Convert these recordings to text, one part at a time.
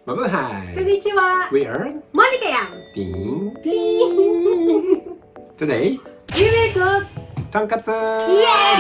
Mabuhay! Konnichiwa! We are MonicaYum! Ding Ding! Today, We will cook Tonkatsu! Yes!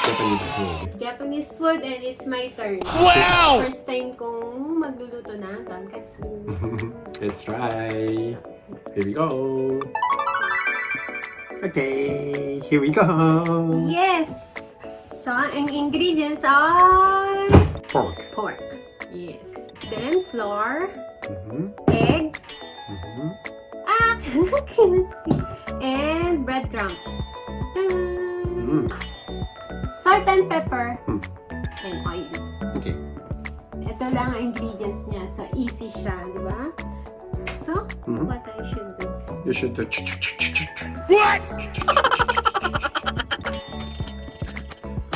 Japanese food. Japanese food and it's my turn. Wow! First time kong magluluto ng tonkatsu. Let's try! Here we go! Okay, here we go! Yes! So, ang ingredients are Pork. pork. Yes. Then, flour, Mhm, eggs, mhm. I cannot see, and breadcrumbs. Mm. Salt and pepper, Mm. and oil. Okay. Ito lang ang ingredients niya. So, easy siya, di ba? So, Mhm. what I should do? You should do What?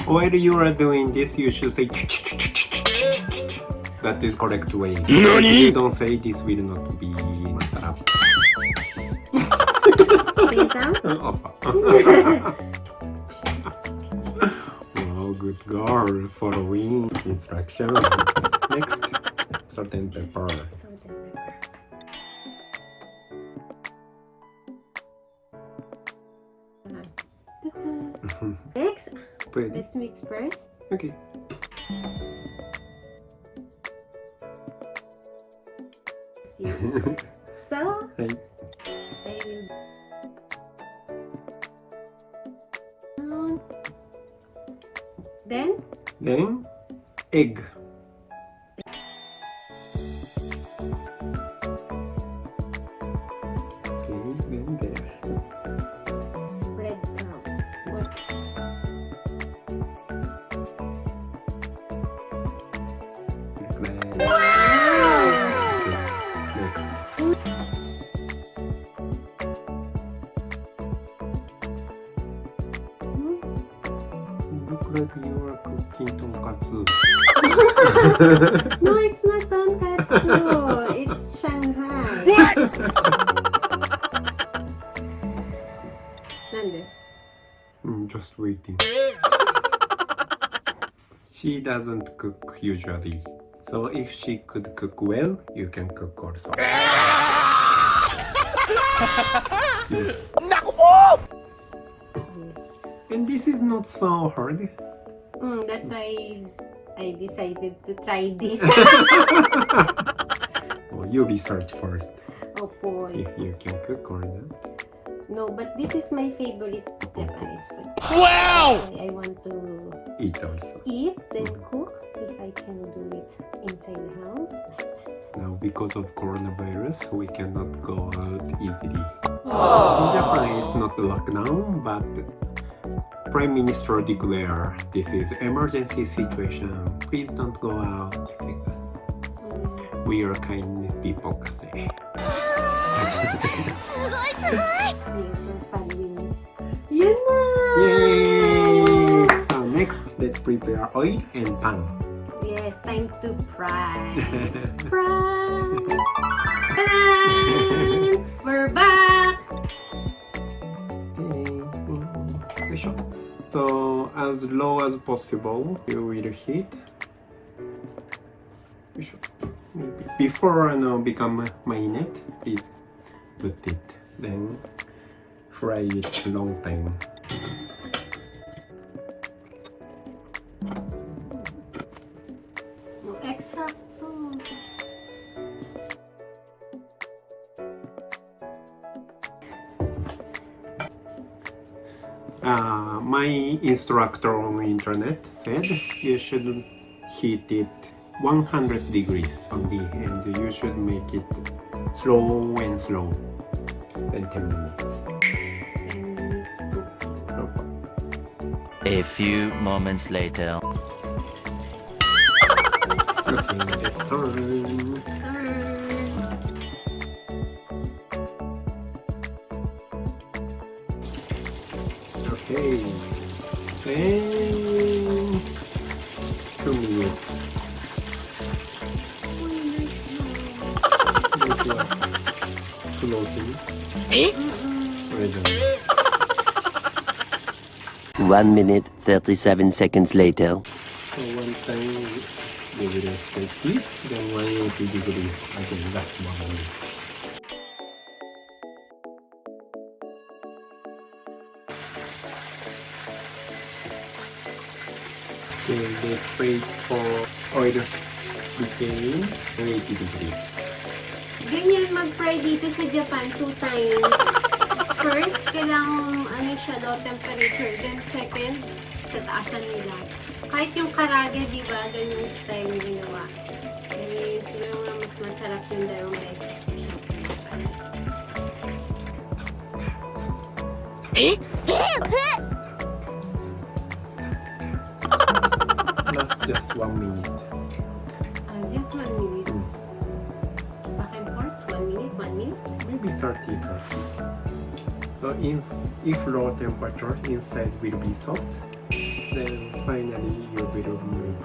While you are doing this, you should say that is correct way. If Nani? you don't say this will not be masarap. Same sound? Wow, good girl, following instructions. Next, salt and pepper. Salt and pepper. Next, Pwede. let's mix first. Okay. See. So, Hey. I will. Then, Egg. Okay, then there. breadcrumbs. Next. Look like you are cooking tonkatsu. No, it's not tonkatsu. It's Shanghai. Nande. Just waiting. She doesn't cook usually. So if she could cook well, you can cook also. Naku po! Yes. And this is not so hard. That's why I decided to try this. Oh, you research first Oh boy. if you can cook or not. No, but this is my favorite Japanese food. Wow! I want to Eat also. eat, then cook. If I can do it inside the house. Now because of coronavirus, we cannot go out easily. In Japan, it's not lockdown, but Prime Minister declare this is emergency situation. Please don't go out. We are kind people kasi. Thanks for following me. Yun na! Yay! So next, let's prepare oil and pan. Yes, time to fry. Fry! Ta-da! We're back! So as low as possible, you will heat. Maybe before become marinade, please put it. Then fry it a long time. Eksakto. My instructor on the internet said you should heat it 100 degrees only, and you should make it slow and slow. Then 10 minutes. And it's cooking. A few moments later. Okay, let's turn. Stir. Okay. And 2 minutes. Floating. Well done. 1 minute 37 seconds later. So one time we will let's take this. Then 180 degrees. Again, that's 1 minute. Okay, let's wait for oil became 80 degrees. Ganyan mag-fry dito sa Japan 2 times. First, kailangan siya, low temperature. Then second, tataasan nila. Kahit yung karage, di ba, ganyan style yung ginawa. Kaya siguro nga mas masarap yung dalawang beses ko siya. That's just 1 minute. Just 1 minute. Back and forth, 1 minute, 1 minute. Maybe 30. So if low temperature, inside will be soft. Then finally you will move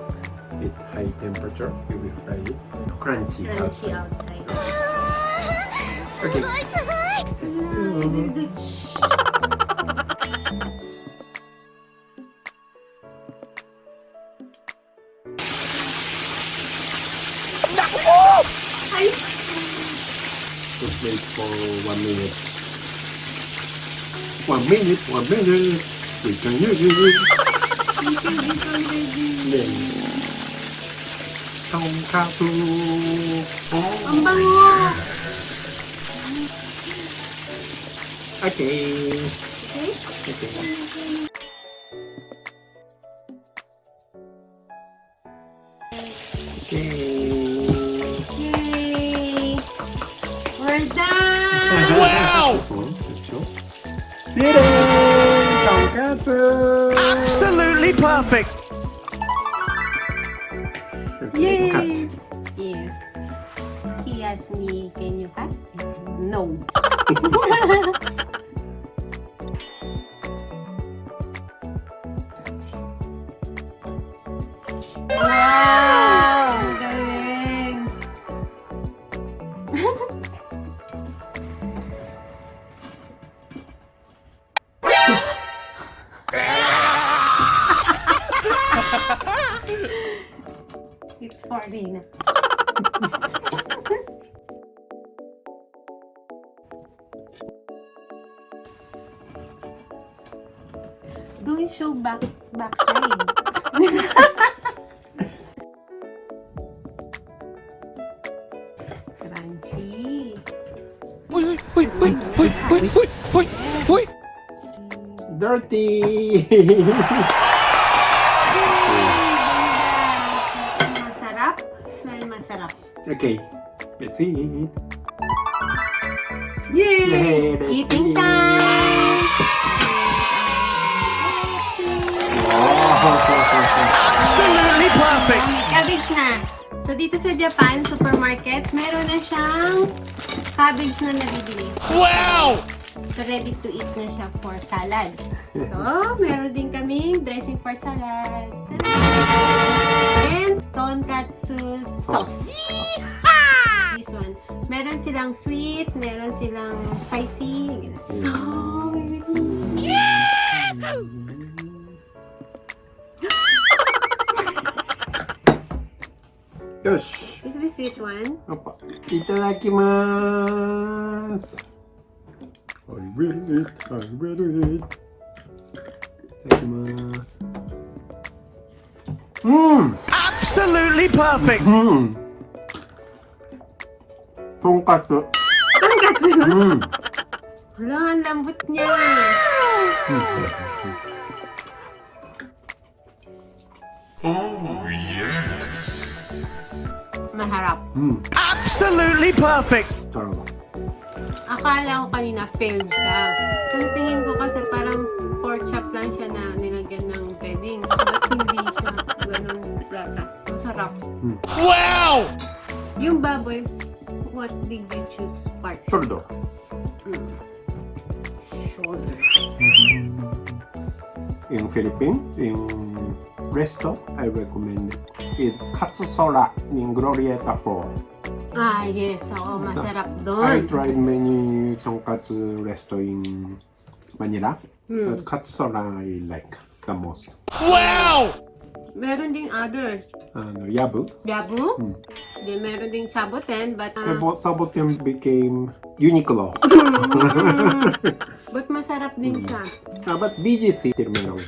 it high temperature. You will fry it crunchy Crunchy outside. outside. Okay. Just wait for 1 minute. 1 minute, 1 minute. We can use it. Then, Tonkatsu. Ang bango! Okay. Okay? Okay. Okay. Yay! We're done! Wow! This one, let's show. Did it! Tonkatsu! Absolutely perfect! Okay, let's cut. Yay! Yes. He asked me, can you cut? I said, no. Wow! Galing! It's for Rina. Don't show backside. Crunchy. Dirty! Masarap. Smell masarap. Okay, let's eat. Yay! Yay, let's Eating eat. time! Absolutely perfect! May cabbage na. So, dito sa Japan, supermarket, meron na siyang cabbage na nabibili. Wow! So, ready to eat na siya for salad. So, meron din kaming dressing for salad. And Tonkatsu sauce. This one. Meron silang sweet, meron silang spicy. So, Yosh! is this sweet one? Opa. Itadakimasu! I will eat. Itadakimasu. Absolutely perfect! Tonkatsu. Tonkatsu? Hala, ang lambot niya. Maharap. Absolutely perfect! Tarawa. Akala ko kanina failed siya. Ang tingin ko kasi parang pork chop lang siya na nilagyan ng breadings. But hindi siya ganun lasa. Masarap. Wow! Yung baboy, what did you choose part? Shoulder. Shoulder. In Philippines, in resto, I recommend is Katsusora in Glorieta 4. Ah, yes. Oo, masarap I doon. tried many tonkatsu resto in Manila, but Katsura I like the most. Wow! Meron ding others. Yabu. Yabu. Then meron ding Saboten, but Saboten became Uniqlo. but masarap din siya. But BGC still meron.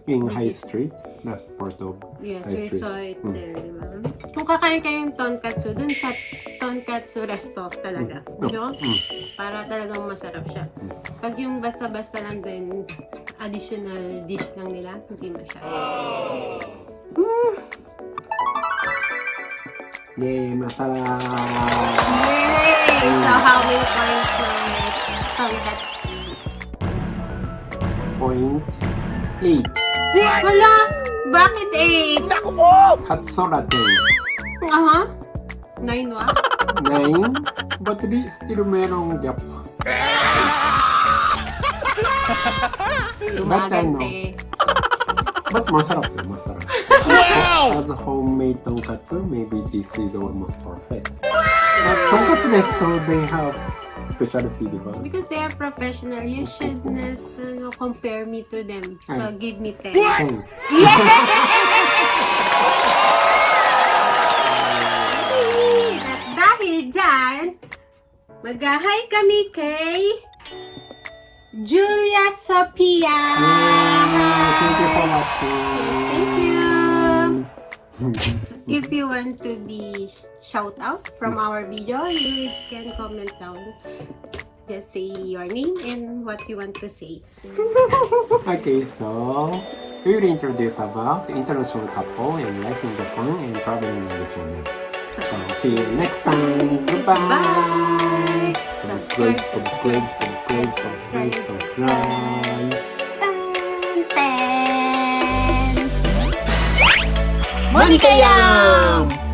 In High Street. That's part of Yes, High we Street. saw it there, di ba? Kung kakain kayong tonkatsu, dun sa tonkatsu resto talaga. You know? Para talagang masarap siya. Pag yung basta-basta lang din, additional dish lang nila, hindi masyado. Yay, masarap! Yay! So how many points na tonkatsu? 0.8. Wala! Bakit 8? Katsuraten. Aha. 9 wa? 9. But still merong gap. But I know. But masarap yun, masarap. Wow! As a homemade tonkatsu, maybe this is almost perfect. But tonkatsu restaurant, they have specialty, di ba? Because they are professional, you should not compare me to them. So give me 10. Hmm. At dahil dyan, mag-hi kami kay Julia Sophia. Thank you for watching. Thank you. If you want to be shout out from our video, you can comment down. Just say your name and what you want to say. Okay, so we will introduce about international couple and life in Japan and traveling in this channel. So, So see you next time. Goodbye. Bye. Subscribe, subscribe, subscribe, subscribe, subscribe. MonicaYum!